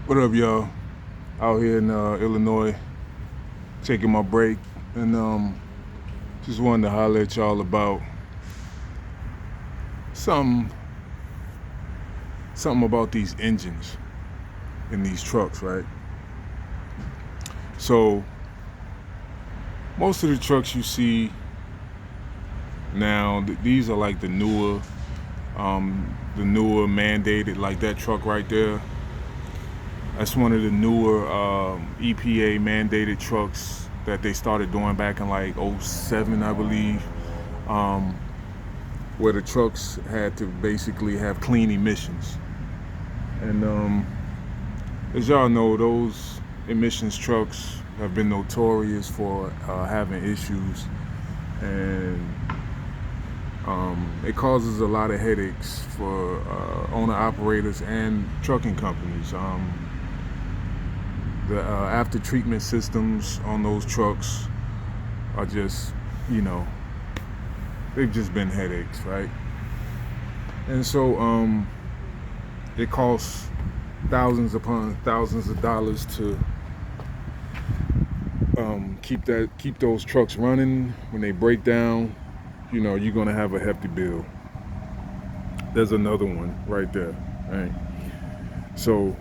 What up, y'all? Out here in Illinois, taking my break, and just wanted to holler at y'all about something, something about these engines in these trucks, right? So most of the trucks you see now, these are like the newer mandated, like that truck right there. That's one of the newer EPA mandated trucks that they started doing back in like '07, I believe, um, where the trucks had to basically have clean emissions. And as y'all know, those emissions trucks have been notorious for having issues, and it causes a lot of headaches for owner operators and trucking companies. The after treatment systems on those trucks are just, you know, they've just been headaches, right? And so it costs thousands upon thousands of dollars to keep those trucks running. When they break down, you know, you're gonna have a hefty bill. There's another one right there, right? So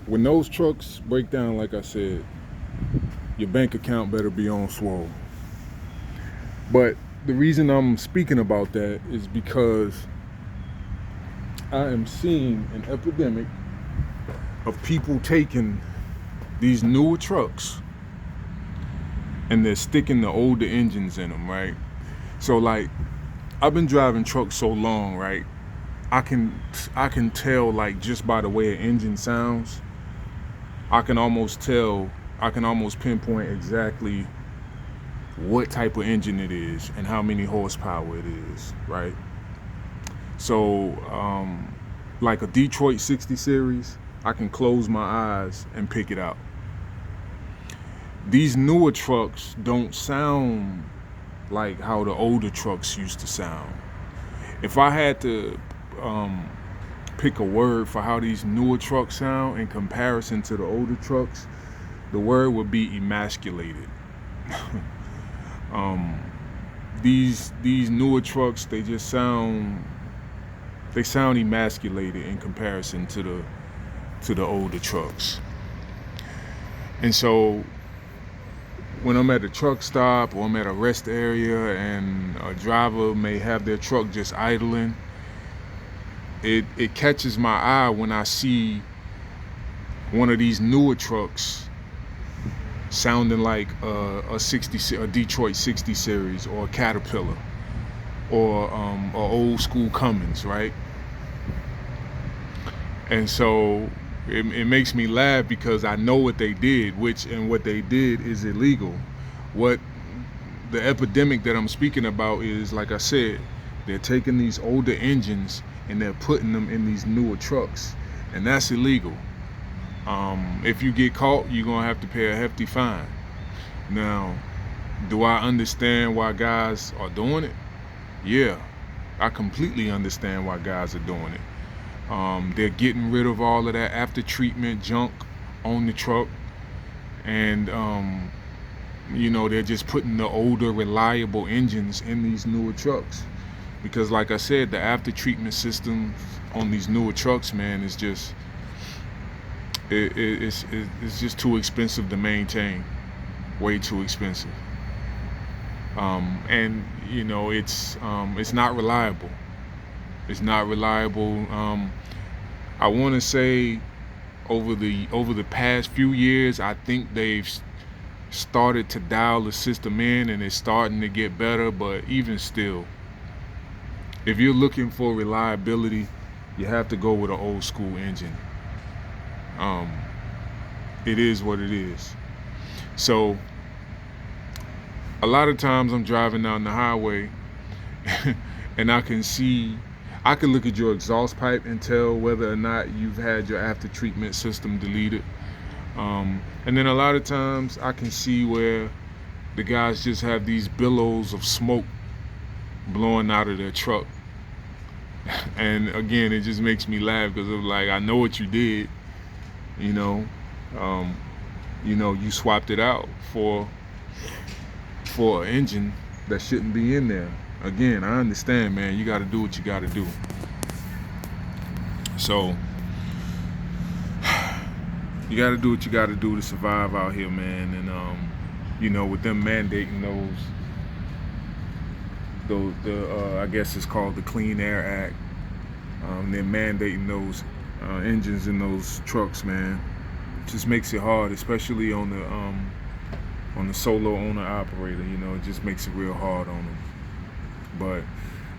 when those trucks break down, like I said, your bank account better be on swole. But the reason I'm speaking about that is because I am seeing an epidemic of people taking these newer trucks and they're sticking the older engines in them, right? So like, I've been driving trucks so long, right? I can tell, like, just by the way an engine sounds, I can almost pinpoint exactly what type of engine it is and how many horsepower it is, right? So like a Detroit 60 series, I can close my eyes and pick it out. These newer trucks don't sound like how the older trucks used to sound. If I had to pick a word for how these newer trucks sound in comparison to the older trucks, the word would be emasculated. These newer trucks, they sound emasculated in comparison to the older trucks. And so when I'm at a truck stop or I'm at a rest area and a driver may have their truck just idling, it catches my eye when I see one of these newer trucks sounding like a Detroit 60 series or a Caterpillar or a old school Cummins, right? And so it makes me laugh because I know what they did, what they did is illegal. What the epidemic that I'm speaking about is, like I said, they're taking these older engines and they're putting them in these newer trucks, and that's illegal. If you get caught, you're gonna have to pay a hefty fine. Now, do I understand why guys are doing it? Yeah, I completely understand why guys are doing it. They're getting rid of all of that after treatment junk on the truck, and you know, they're just putting the older reliable engines in these newer trucks, because like I said, the after treatment system on these newer trucks, man, is just it's just too expensive to maintain, way too expensive. And you know, it's not reliable. It's not reliable. I want to say over the past few years, I think they've started to dial the system in, and it's starting to get better. But even still, if you're looking for reliability, you have to go with an old school engine. It is what it is. So a lot of times I'm driving down the highway and I can look at your exhaust pipe and tell whether or not you've had your after treatment system deleted. And then a lot of times I can see where the guys just have these billows of smoke blowing out of their truck. And again, it just makes me laugh because of like, I know what you did, you know. Um, you swapped it out for an engine that shouldn't be in there. Again, I understand, man. You got to do what you got to do. So you got to do what you got to do to survive out here, man. And with them mandating I guess it's called the Clean Air Act. They're mandating those engines in those trucks, man. It just makes it hard, especially on the solo owner operator. It just makes it real hard on them. But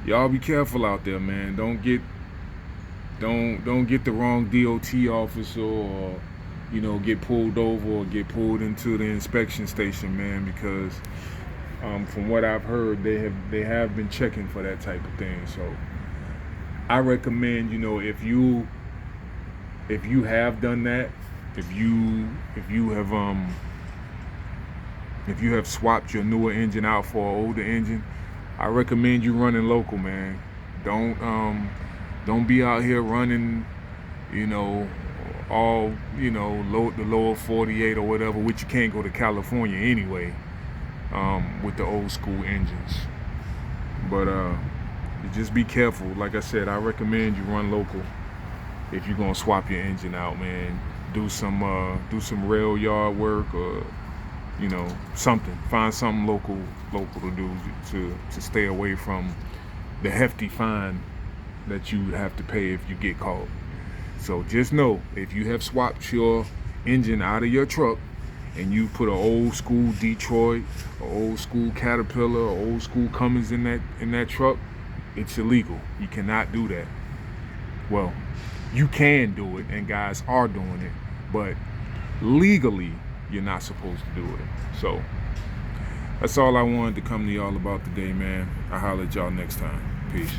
y'all be careful out there, man. Don't get the wrong DOT officer, or get pulled over or get pulled into the inspection station, man, because from what I've heard, they have been checking for that type of thing. So I recommend, if you have done that, if you have swapped your newer engine out for an older engine, I recommend you running local, man. Don't be out here running, all the lower 48 or whatever, which you can't go to California anyway, with the old school engines. But just be careful. Like I said, I recommend you run local if you're gonna swap your engine out, man. Do some rail yard work, or something. Find something local to do to stay away from the hefty fine that you would have to pay if you get caught. So just know, if you have swapped your engine out of your truck and you put an old school Detroit, an old school Caterpillar, an old school Cummins in that truck, it's illegal. You cannot do that. Well, you can do it, and guys are doing it, but legally you're not supposed to do it. So that's all I wanted to come to y'all about today, man. I'll holler at y'all next time. Peace.